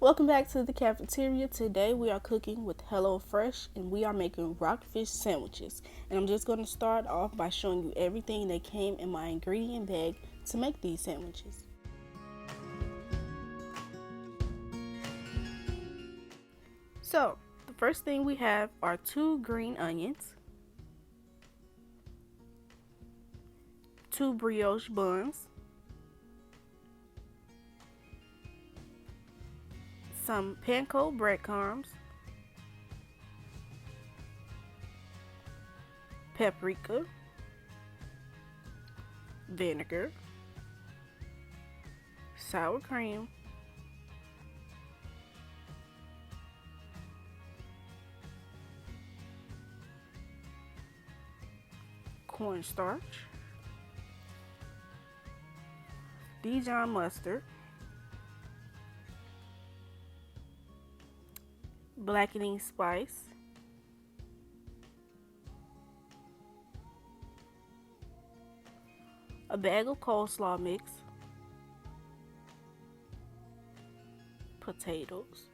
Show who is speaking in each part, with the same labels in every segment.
Speaker 1: Welcome back to the cafeteria. Today we are cooking with HelloFresh and we are making rockfish sandwiches. And I'm just going to start off by showing you everything that came in my ingredient bag to make these sandwiches. So, the first thing we have are 2 green onions, 2 brioche buns, some panko breadcrumbs, paprika, vinegar, sour cream, cornstarch, Dijon mustard, blackening spice, a bag of coleslaw mix, potatoes,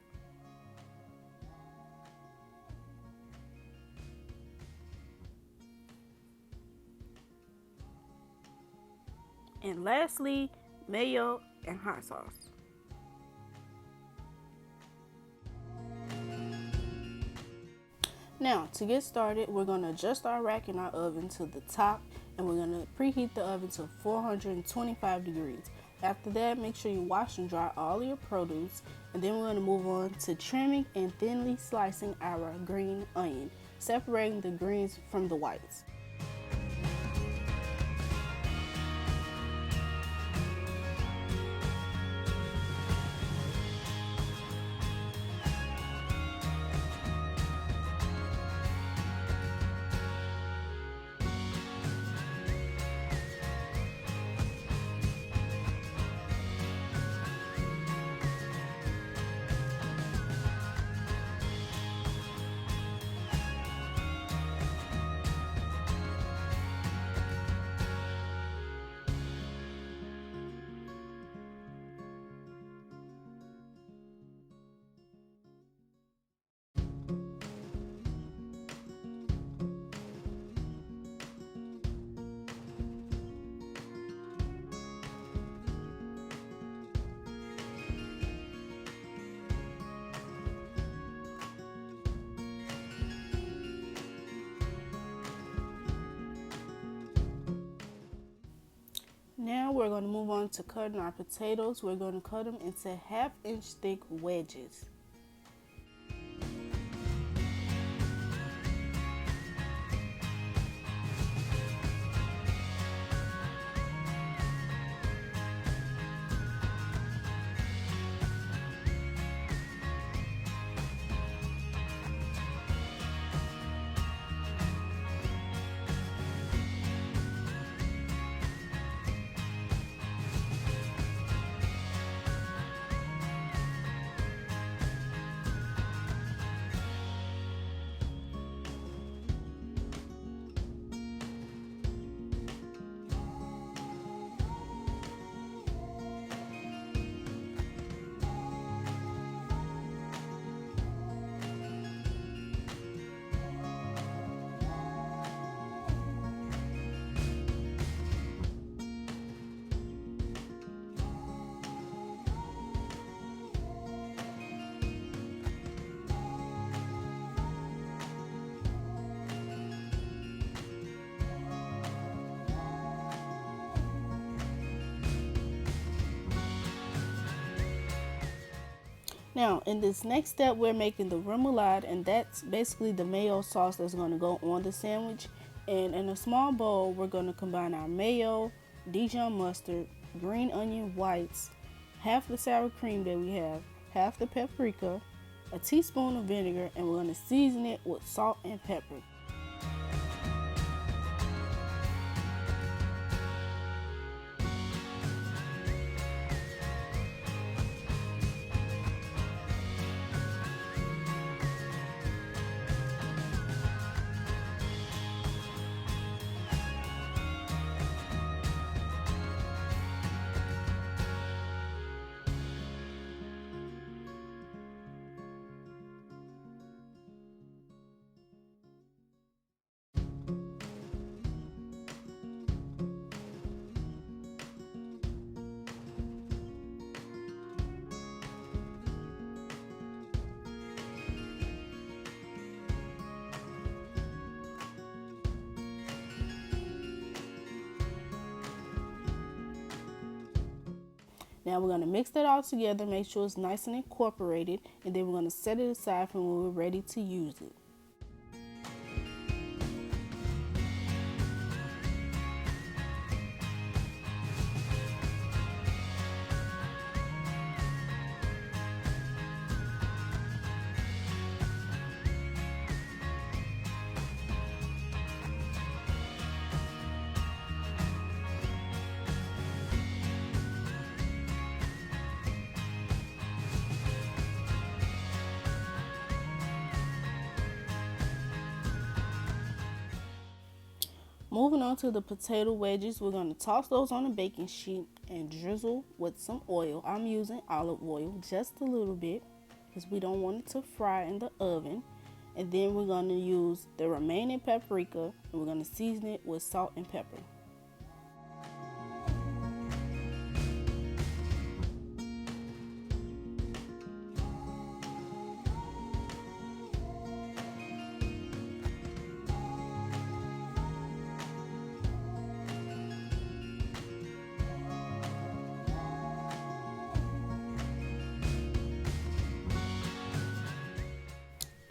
Speaker 1: and lastly, mayo and hot sauce. Now, to get started, we're going to adjust our rack in our oven to the top and we're going to preheat the oven to 425 degrees. After that, make sure you wash and dry all your produce, and then we're going to move on to trimming and thinly slicing our green onion, separating the greens from the whites. Now we're going to move on to cutting our potatoes. We're going to cut them into 1/2-inch thick wedges. Now, in this next step, we're making the remoulade, and that's basically the mayo sauce that's going to go on the sandwich. And in a small bowl, we're going to combine our mayo, Dijon mustard, green onion whites, half the sour cream that we have, half the paprika, a teaspoon of vinegar, and we're going to season it with salt and pepper. Now we're going to mix that all together, make sure it's nice and incorporated, and then we're going to set it aside for when we're ready to use it. Moving on to the potato wedges, we're going to toss those on a baking sheet and drizzle with some oil. I'm using olive oil, just a little bit, because we don't want it to fry in the oven. And then we're going to use the remaining paprika, and we're going to season it with salt and pepper.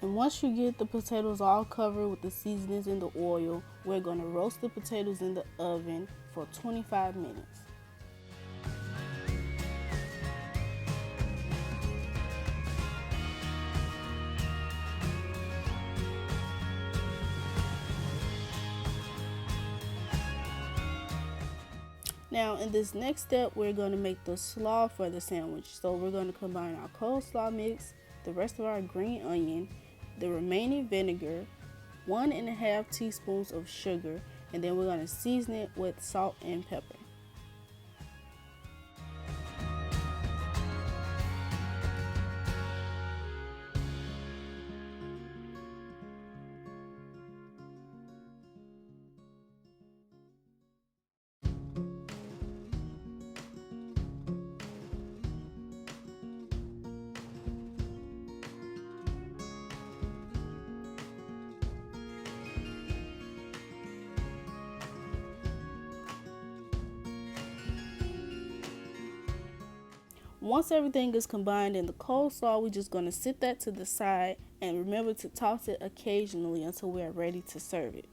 Speaker 1: And once you get the potatoes all covered with the seasonings and the oil, we're going to roast the potatoes in the oven for 25 minutes. Now in this next step, we're going to make the slaw for the sandwich. So we're going to combine our coleslaw mix, the rest of our green onion, the remaining vinegar, 1.5 teaspoons of sugar, and then we're going to season it with salt and pepper. Once everything is combined in the coleslaw, we're just going to sit that to the side and remember to toss it occasionally until we are ready to serve it.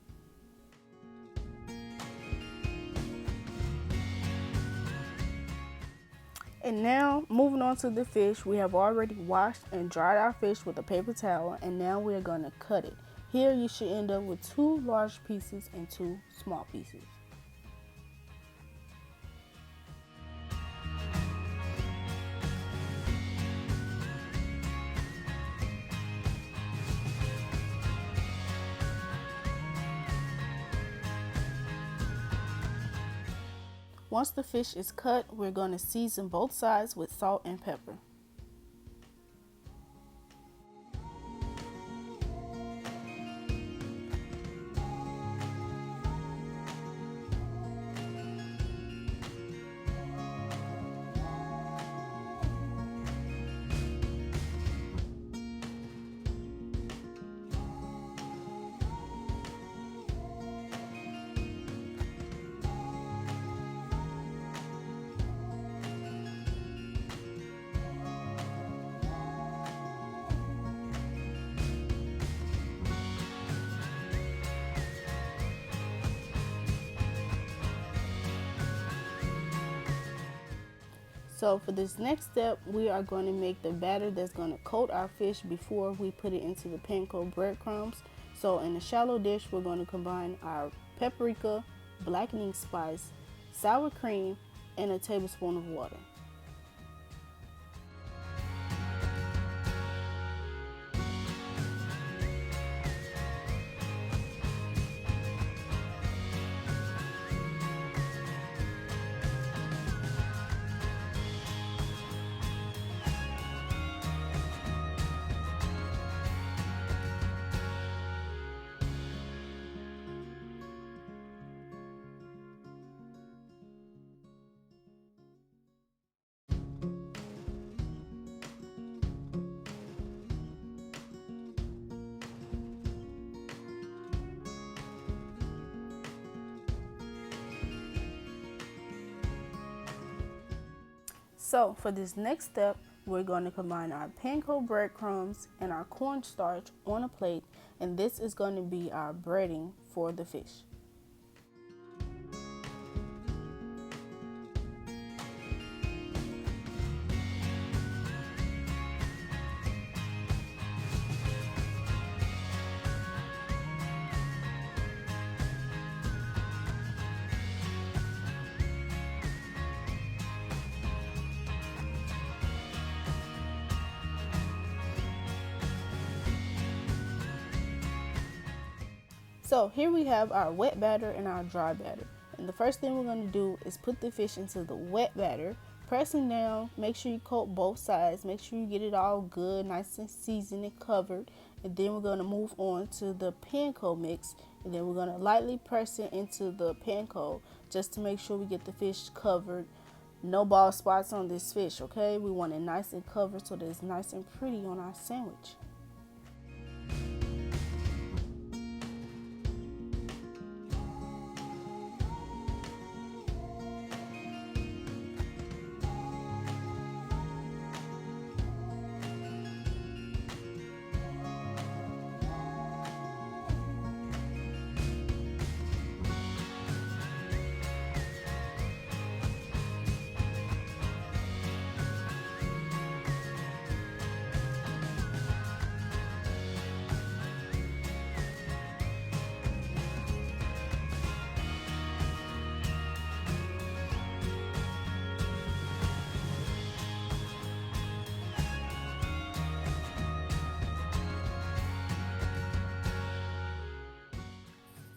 Speaker 1: And now, moving on to the fish, we have already washed and dried our fish with a paper towel, and now we are going to cut it. Here you should end up with 2 large pieces and 2 small pieces. Once the fish is cut, we're going to season both sides with salt and pepper. So for this next step, we are going to make the batter that's going to coat our fish before we put it into the panko breadcrumbs. So in a shallow dish, we're going to combine our paprika, blackening spice, sour cream, and a tablespoon of water. So for this next step, we're going to combine our panko breadcrumbs and our cornstarch on a plate, and this is going to be our breading for the fish. So here we have our wet batter and our dry batter. And the first thing we're going to do is put the fish into the wet batter, pressing down, make sure you coat both sides, make sure you get it all good, nice and seasoned and covered. And then we're going to move on to the panko mix, and then we're going to lightly press it into the panko just to make sure we get the fish covered. No bald spots on this fish, okay? We want it nice and covered so that it's nice and pretty on our sandwich.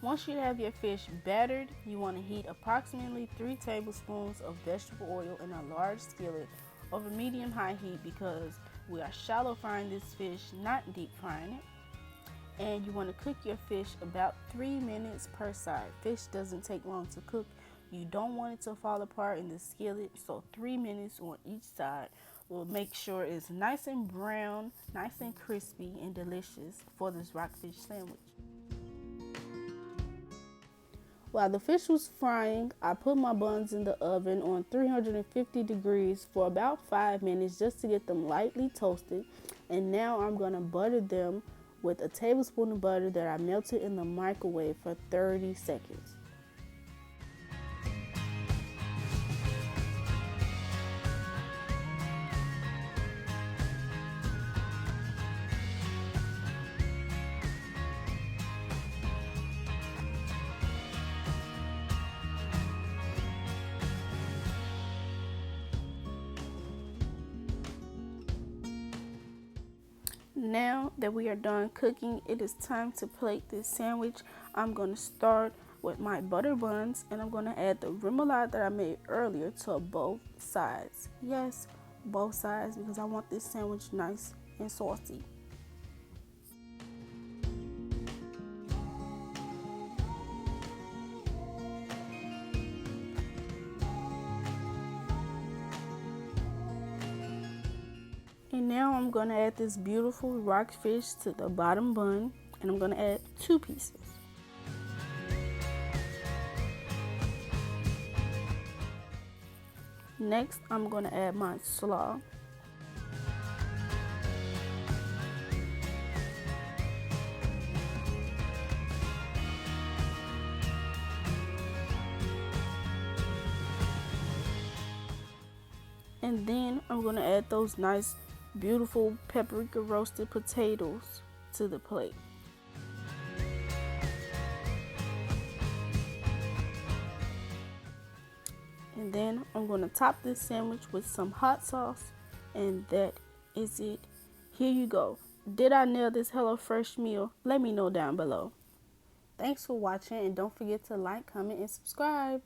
Speaker 1: Once you have your fish battered, you want to heat approximately 3 tablespoons of vegetable oil in a large skillet over medium-high heat because we are shallow frying this fish, not deep frying it. And you want to cook your fish about 3 minutes per side. Fish doesn't take long to cook. You don't want it to fall apart in the skillet, so 3 minutes on each side will make sure it's nice and brown, nice and crispy and delicious for this rockfish sandwich. While the fish was frying, I put my buns in the oven on 350 degrees for about 5 minutes just to get them lightly toasted. And now I'm going to butter them with a tablespoon of butter that I melted in the microwave for 30 seconds. Now that we are done cooking, it is time to plate this sandwich. I'm going to start with my butter buns, and I'm going to add the remoulade that I made earlier to both sides. Yes, both sides, because I want this sandwich nice and saucy. And now I'm going to add this beautiful rockfish to the bottom bun, and I'm going to add 2 pieces. Next, I'm going to add my slaw. And then I'm going to add those nice beautiful paprika roasted potatoes to the plate. And then I'm going to top this sandwich with some hot sauce, and that is it. Here you go. Did I nail this HelloFresh meal? Let me know down below. Thanks for watching, and don't forget to like, comment, and subscribe.